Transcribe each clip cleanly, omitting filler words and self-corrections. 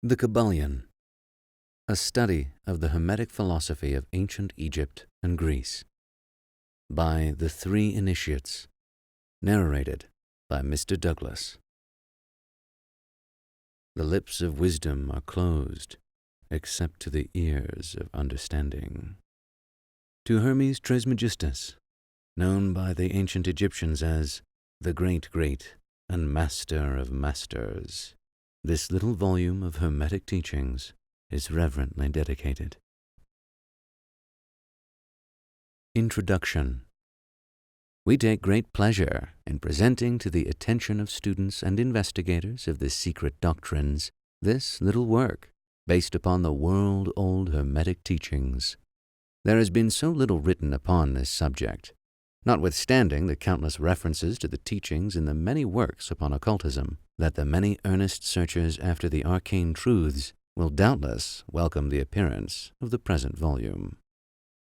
The Kybalion, a study of the Hermetic philosophy of ancient Egypt and Greece, by the Three Initiates, narrated by Mr. Douglas. The lips of wisdom are closed, except to the ears of understanding. To Hermes Trismegistus, known by the ancient Egyptians as the Great and Master of Masters, this little volume of Hermetic teachings is reverently dedicated. Introduction. We take great pleasure in presenting to the attention of students and investigators of the secret doctrines this little work based upon the world-old Hermetic teachings. There has been so little written upon this subject, notwithstanding the countless references to the teachings in the many works upon occultism, that the many earnest searchers after the arcane truths will doubtless welcome the appearance of the present volume.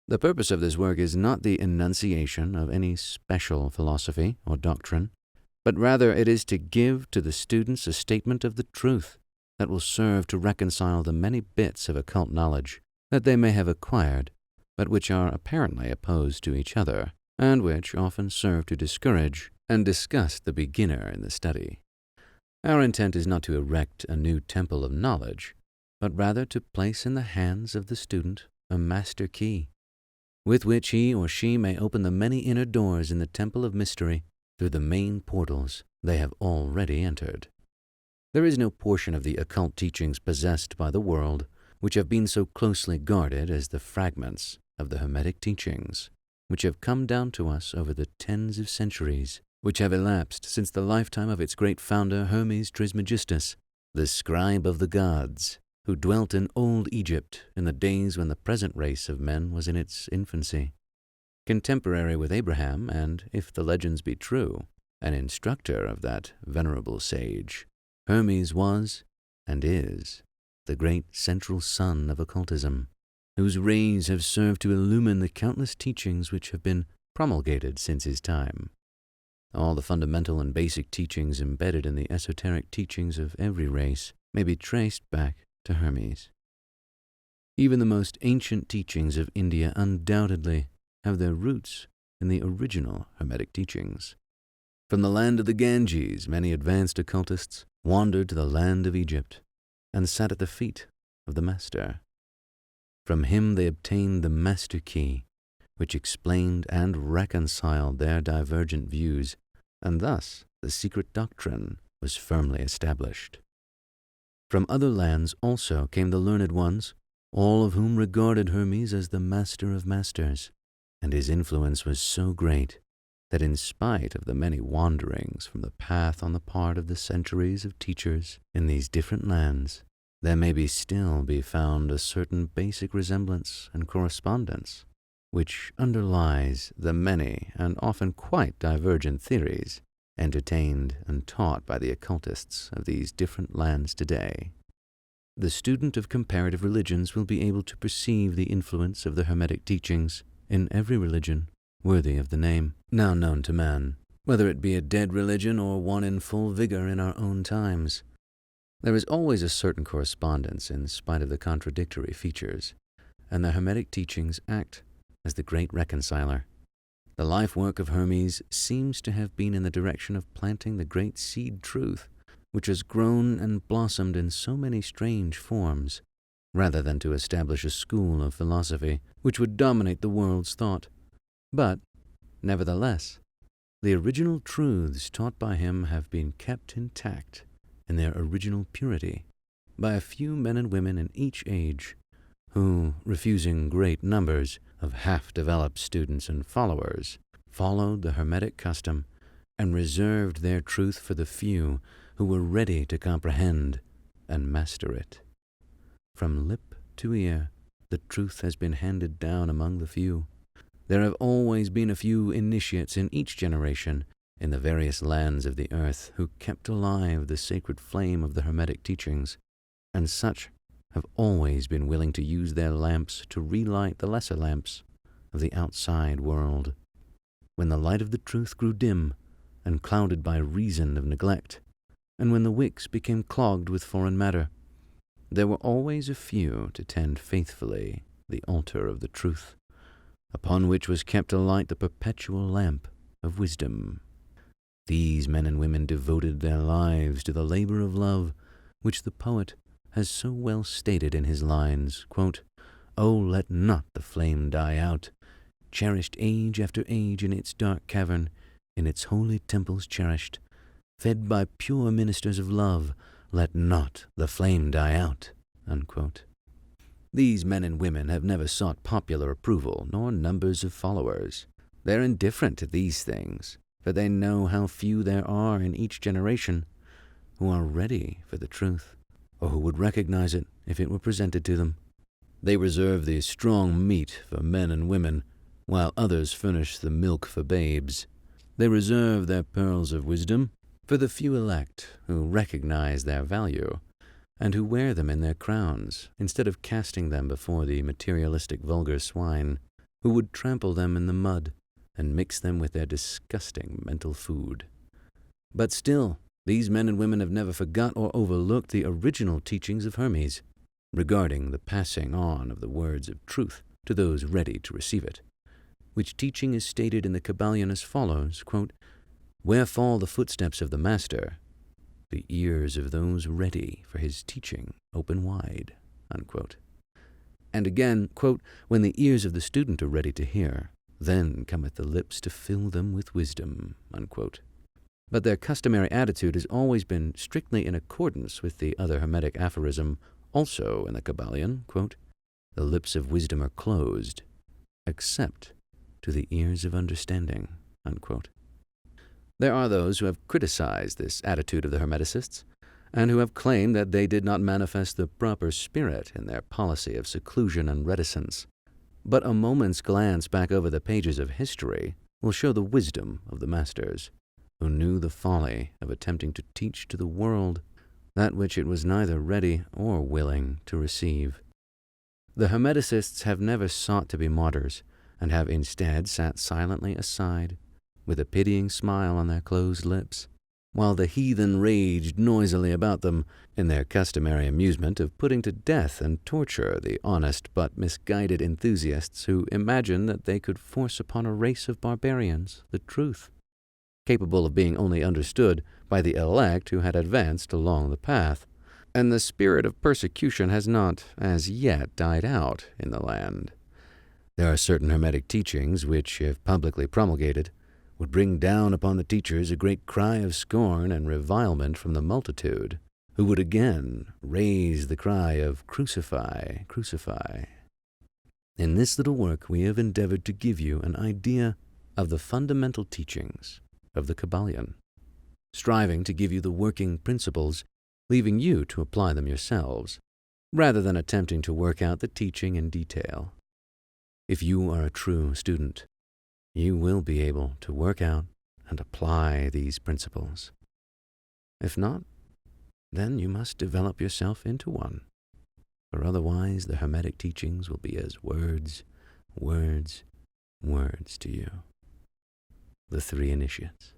The purpose of this work is not the enunciation of any special philosophy or doctrine, but rather it is to give to the students a statement of the truth that will serve to reconcile the many bits of occult knowledge that they may have acquired, but which are apparently opposed to each other, and which often serve to discourage and disgust the beginner in the study. Our intent is not to erect a new temple of knowledge, but rather to place in the hands of the student a master key, with which he or she may open the many inner doors in the temple of mystery through the main portals they have already entered. There is no portion of the occult teachings possessed by the world which have been so closely guarded as the fragments of the Hermetic teachings, which have come down to us over the tens of centuries which have elapsed since the lifetime of its great founder Hermes Trismegistus, the scribe of the gods, who dwelt in old Egypt in the days when the present race of men was in its infancy. Contemporary with Abraham, and, if the legends be true, an instructor of that venerable sage, Hermes was, and is, the great central sun of occultism, whose rays have served to illumine the countless teachings which have been promulgated since his time. All the fundamental and basic teachings embedded in the esoteric teachings of every race may be traced back to Hermes. Even the most ancient teachings of India undoubtedly have their roots in the original Hermetic teachings. From the land of the Ganges, many advanced occultists wandered to the land of Egypt and sat at the feet of the Master. From him they obtained the Master Key, which explained and reconciled their divergent views, and thus the secret doctrine was firmly established. From other lands also came the learned ones, all of whom regarded Hermes as the Master of Masters, and his influence was so great that in spite of the many wanderings from the path on the part of the centuries of teachers in these different lands, there may still be found a certain basic resemblance and correspondence which underlies the many and often quite divergent theories entertained and taught by the occultists of these different lands today. The student of comparative religions will be able to perceive the influence of the Hermetic teachings in every religion worthy of the name now known to man, whether it be a dead religion or one in full vigor in our own times. There is always a certain correspondence in spite of the contradictory features, and the Hermetic teachings act as the great reconciler. The life work of Hermes seems to have been in the direction of planting the great seed truth, which has grown and blossomed in so many strange forms, rather than to establish a school of philosophy which would dominate the world's thought. But, nevertheless, the original truths taught by him have been kept intact in their original purity by a few men and women in each age, who, refusing great numbers of half-developed students and followers, followed the Hermetic custom and reserved their truth for the few who were ready to comprehend and master it. From lip to ear, the truth has been handed down among the few. There have always been a few initiates in each generation in the various lands of the earth who kept alive the sacred flame of the Hermetic teachings, and such have always been willing to use their lamps to relight the lesser lamps of the outside world. When the light of the truth grew dim and clouded by reason of neglect, and when the wicks became clogged with foreign matter, there were always a few to tend faithfully the altar of the truth, upon which was kept alight the perpetual lamp of wisdom. These men and women devoted their lives to the labor of love, which the poet has so well stated in his lines, quote, "Oh, let not the flame die out, cherished age after age in its dark cavern, in its holy temples cherished, fed by pure ministers of love, let not the flame die out." Unquote. These men and women have never sought popular approval nor numbers of followers. They're indifferent to these things, for they know how few there are in each generation who are ready for the truth, or who would recognize it if it were presented to them. They reserve the strong meat for men and women, while others furnish the milk for babes. They reserve their pearls of wisdom for the few elect who recognize their value and who wear them in their crowns, instead of casting them before the materialistic vulgar swine who would trample them in the mud and mix them with their disgusting mental food. But still, these men and women have never forgot or overlooked the original teachings of Hermes regarding the passing on of the words of truth to those ready to receive it, which teaching is stated in the Kybalion as follows, quote, "Where fall the footsteps of the master, the ears of those ready for his teaching open wide." Unquote. And again, quote, "When the ears of the student are ready to hear, then cometh the lips to fill them with wisdom." Unquote. But their customary attitude has always been strictly in accordance with the other Hermetic aphorism, also in the Kybalion, quote, "The lips of wisdom are closed, except to the ears of understanding." Unquote. There are those who have criticized this attitude of the Hermeticists, and who have claimed that they did not manifest the proper spirit in their policy of seclusion and reticence. But a moment's glance back over the pages of history will show the wisdom of the masters, who knew the folly of attempting to teach to the world that which it was neither ready or willing to receive. The Hermeticists have never sought to be martyrs, and have instead sat silently aside, with a pitying smile on their closed lips, while the heathen raged noisily about them in their customary amusement of putting to death and torture the honest but misguided enthusiasts who imagined that they could force upon a race of barbarians the truth, capable of being only understood by the elect who had advanced along the path. And the spirit of persecution has not, as yet, died out in the land. There are certain Hermetic teachings which, if publicly promulgated, would bring down upon the teachers a great cry of scorn and revilement from the multitude, who would again raise the cry of "Crucify, crucify." In this little work we have endeavored to give you an idea of the fundamental teachings of the Kybalion, striving to give you the working principles, leaving you to apply them yourselves, rather than attempting to work out the teaching in detail. If you are a true student, you will be able to work out and apply these principles. If not, then you must develop yourself into one, for otherwise the Hermetic teachings will be as words, words, words to you. The Three Initiates.